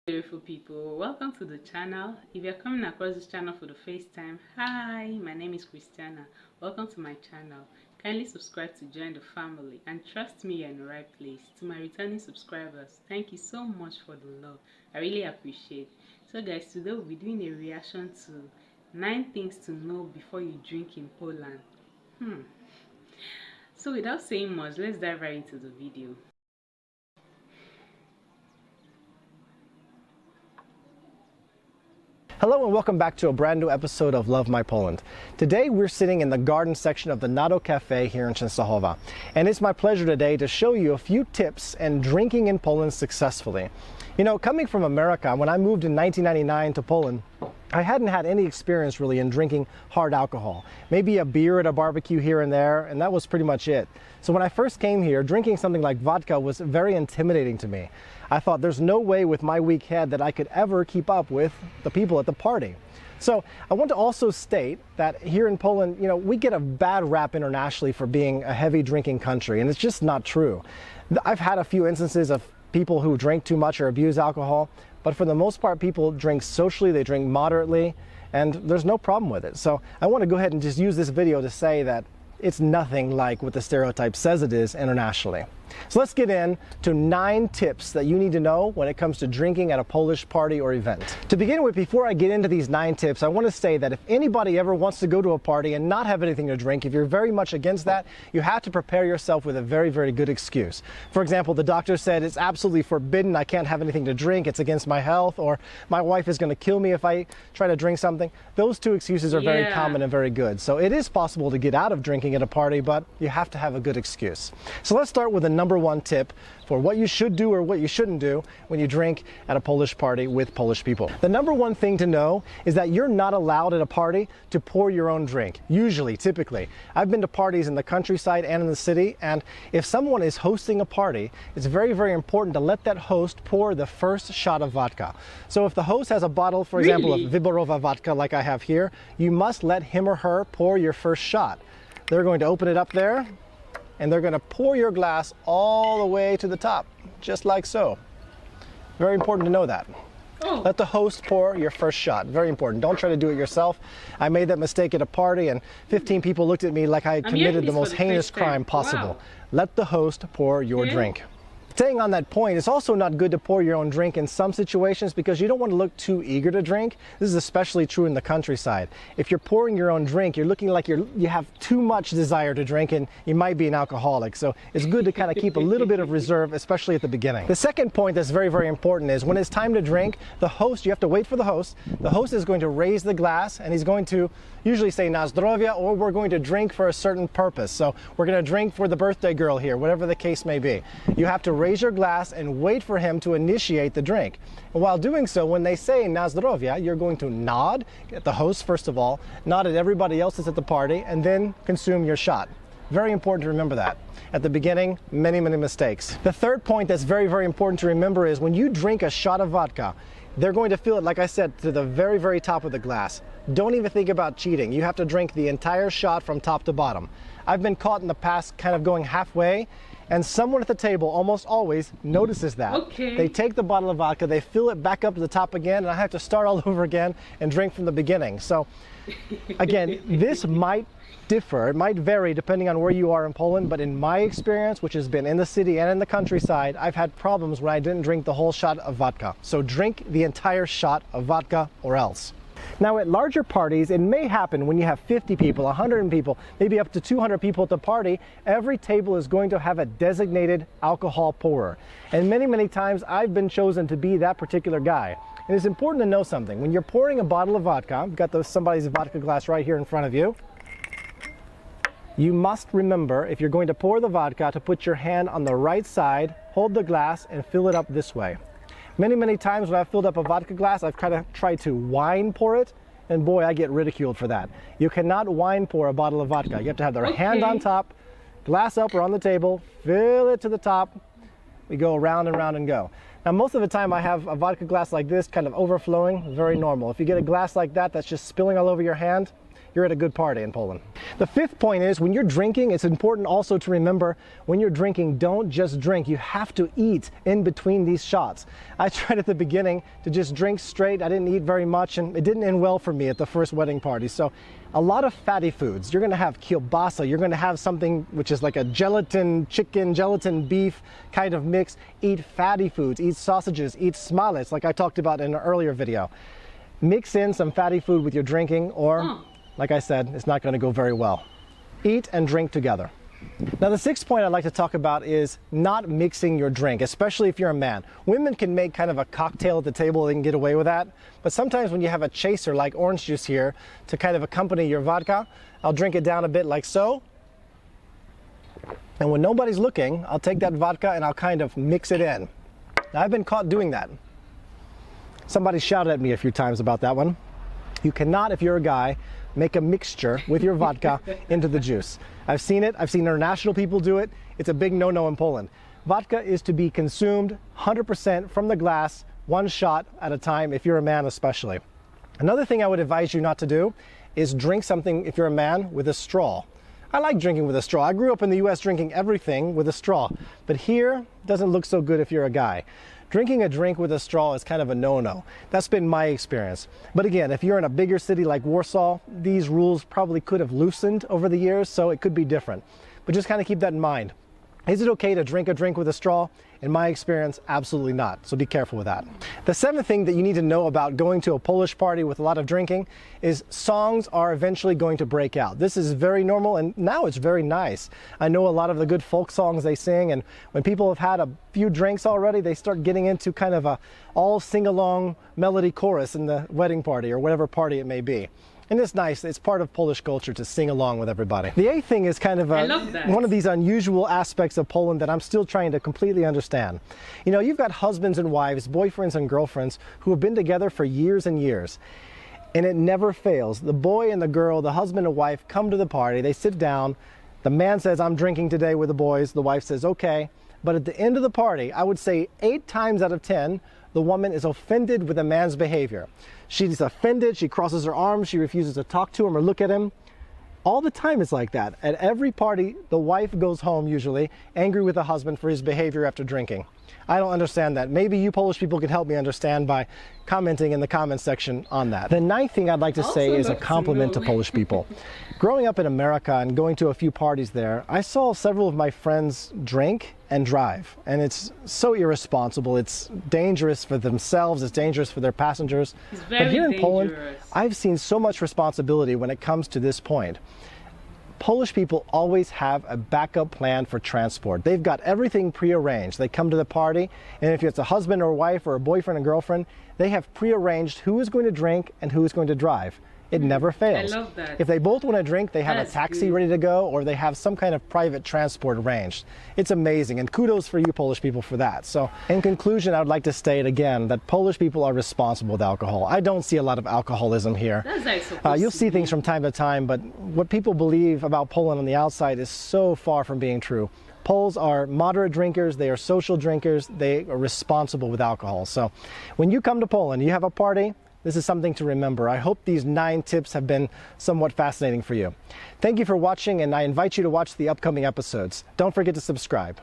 Beautiful people, welcome to the channel. If you're coming across this channel for the first time, hi, my name is Christiana. Welcome to my channel. Kindly subscribe to join the family, and trust me, you're in the right place. To my returning subscribers, thank you so much for the love. I really appreciate. So guys, today we'll be doing a reaction to 9 things to know before you drink in Poland. So without saying much, let's dive right into the video. Hello and welcome back to a brand new episode of Love My Poland. Today we're sitting in the garden section of the Nado Cafe here in Częstochowa. And it's my pleasure today to show you a few tips in drinking in Poland successfully. You know, coming from America, when I moved in 1999 to Poland, I hadn't had any experience really in drinking hard alcohol. Maybe a beer at a barbecue here and there, and that was pretty much it. So when I first came here, drinking something like vodka was very intimidating to me. I thought there's no way with my weak head that I could ever keep up with the people at the party. So I want to also state that here in Poland, you know, we get a bad rap internationally for being a heavy drinking country, and it's just not true. I've had a few instances of people who drink too much or abuse alcohol, but for the most part, people drink socially, they drink moderately, and there's no problem with it. So I want to go ahead and just use this video to say that it's nothing like what the stereotype says it is internationally. So let's get into 9 tips that you need to know when it comes to drinking at a Polish party or event. To begin with, before I get into these 9 tips, I want to say that if anybody ever wants to go to a party and not have anything to drink, if you're very much against that, you have to prepare yourself with a very, very good excuse. For example, the doctor said it's absolutely forbidden, I can't have anything to drink, it's against my health, or my wife is going to kill me if I try to drink something. Those 2 excuses are very common and very good. So it is possible to get out of drinking at a party, but you have to have a good excuse. So let's start with the number 1 tip for what you should do or what you shouldn't do when you drink at a Polish party with Polish people. The number 1 thing to know is that you're not allowed at a party to pour your own drink. Usually, typically. I've been to parties in the countryside and in the city, and if someone is hosting a party, it's very, very important to let that host pour the first shot of vodka. So if the host has a bottle, for example, of Wyborowa vodka like I have here, you must let him or her pour your first shot. They're going to open it up there, and they're going to pour your glass all the way to the top, just like so. Very important to know that. Let the host pour your first shot. Very important. Don't try to do it yourself. I made that mistake at a party, and 15 people looked at me like I had committed the most heinous crime possible. Let the host pour your drink. Staying on that point, it's also not good to pour your own drink in some situations because you don't want to look too eager to drink. This is especially true in the countryside. If you're pouring your own drink, you're looking like you have too much desire to drink, and you might be an alcoholic. So it's good to kind of keep a little bit of reserve, especially at the beginning. The second point that's very, very important is when it's time to drink, the host, you have to wait for the host. The host is going to raise the glass, and he's going to usually say na zdrowie, or we're going to drink for a certain purpose. So we're going to drink for the birthday girl here, whatever the case may be. You have to raise your glass and wait for him to initiate the drink. And while doing so, when they say na zdrowie, you're going to nod at the host first of all, nod at everybody else that's at the party, and then consume your shot. Very important to remember that. At the beginning, many, many mistakes. The third point that's very, very important to remember is when you drink a shot of vodka, they're going to fill it, like I said, to the very, very top of the glass. Don't even think about cheating. You have to drink the entire shot from top to bottom. I've been caught in the past kind of going halfway, and someone at the table almost always notices that. They take the bottle of vodka, they fill it back up to the top again, and I have to start all over again and drink from the beginning. So again, this might differ, it might vary depending on where you are in Poland, but in my experience, which has been in the city and in the countryside, I've had problems when I didn't drink the whole shot of vodka. So drink the entire shot of vodka or else. Now at larger parties, it may happen when you have 50 people, 100 people, maybe up to 200 people at the party, every table is going to have a designated alcohol pourer. And many, many times I've been chosen to be that particular guy. And it's important to know something. When you're pouring a bottle of vodka, I've got somebody's vodka glass right here in front of you, you must remember, if you're going to pour the vodka, to put your hand on the right side, hold the glass, and fill it up this way. Many, many times when I've filled up a vodka glass, I've kind of tried to wine pour it, and boy, I get ridiculed for that. You cannot wine pour a bottle of vodka. You have to have their hand on top, glass up or on the table, fill it to the top. We go around and round and go. Now, most of the time I have a vodka glass like this kind of overflowing, very normal. If you get a glass like that that's just spilling all over your hand, you're at a good party in Poland. The fifth point is, when you're drinking, it's important also to remember, when you're drinking, don't just drink. You have to eat in between these shots. I tried at the beginning to just drink straight. I didn't eat very much, and it didn't end well for me at the first wedding party. So a lot of fatty foods. You're going to have kielbasa. You're going to have something which is like a gelatin chicken, gelatin beef kind of mix. Eat fatty foods. Eat sausages. Eat smalec, like I talked about in an earlier video. Mix in some fatty food with your drinking, or, like I said, it's not going to go very well. Eat and drink together. Now, the sixth point I'd like to talk about is not mixing your drink, especially if you're a man. Women can make kind of a cocktail at the table, they can get away with that. But sometimes when you have a chaser like orange juice here to kind of accompany your vodka, I'll drink it down a bit like so. And when nobody's looking, I'll take that vodka and I'll kind of mix it in. Now, I've been caught doing that. Somebody shouted at me a few times about that one. You cannot, if you're a guy, make a mixture with your vodka into the juice. I've seen it. I've seen international people do it. It's a big no-no in Poland. Vodka is to be consumed 100% from the glass, one shot at a time, if you're a man especially. Another thing I would advise you not to do is drink something, if you're a man, with a straw. I like drinking with a straw. I grew up in the US drinking everything with a straw, but here it doesn't look so good if you're a guy. Drinking a drink with a straw is kind of a no-no. That's been my experience. But again, if you're in a bigger city like Warsaw, these rules probably could have loosened over the years, so it could be different. But just kind of keep that in mind. Is it okay to drink a drink with a straw? In my experience, absolutely not. So be careful with that. The seventh thing that you need to know about going to a Polish party with a lot of drinking is songs are eventually going to break out. This is very normal, and now it's very nice. I know a lot of the good folk songs they sing, and when people have had a few drinks already, they start getting into kind of a all sing-along melody chorus in the wedding party or whatever party it may be. And it's nice. It's part of Polish culture to sing along with everybody. The eighth thing is kind of one of these unusual aspects of Poland that I'm still trying to completely understand. You know, you've got husbands and wives, boyfriends and girlfriends who have been together for years and years. And it never fails. The boy and the girl, the husband and wife, come to the party. They sit down. The man says, "I'm drinking today with the boys." The wife says, "Okay." But at the end of the party, I would say 8 times out of 10, the woman is offended with the man's behavior. She's offended, she crosses her arms, she refuses to talk to him or look at him. All the time it's like that. At every party, the wife goes home usually angry with the husband for his behavior after drinking. I don't understand that. Maybe you Polish people can help me understand by commenting in the comment section on that. The ninth thing I'd like to say is a compliment to Polish people. Growing up in America and going to a few parties there, I saw several of my friends drink and drive. And it's so irresponsible. It's dangerous for themselves. It's dangerous for their passengers. But here in Poland, I've seen so much responsibility when it comes to this point. Polish people always have a backup plan for transport. They've got everything prearranged. They come to the party, and if it's a husband or wife or a boyfriend and girlfriend, they have prearranged who is going to drink and who is going to drive. It never fails. I love that. If they both want to drink, they have a taxi ready to go, or they have some kind of private transport arranged. It's amazing, and kudos for you Polish people for that. So, in conclusion, I would like to state again that Polish people are responsible with alcohol. I don't see a lot of alcoholism here. That's you'll see things from time to time, but what people believe about Poland on the outside is so far from being true. Poles are moderate drinkers, they are social drinkers, they are responsible with alcohol. So, when you come to Poland, you have a party, this is something to remember. I hope these 9 tips have been somewhat fascinating for you. Thank you for watching, and I invite you to watch the upcoming episodes. Don't forget to subscribe.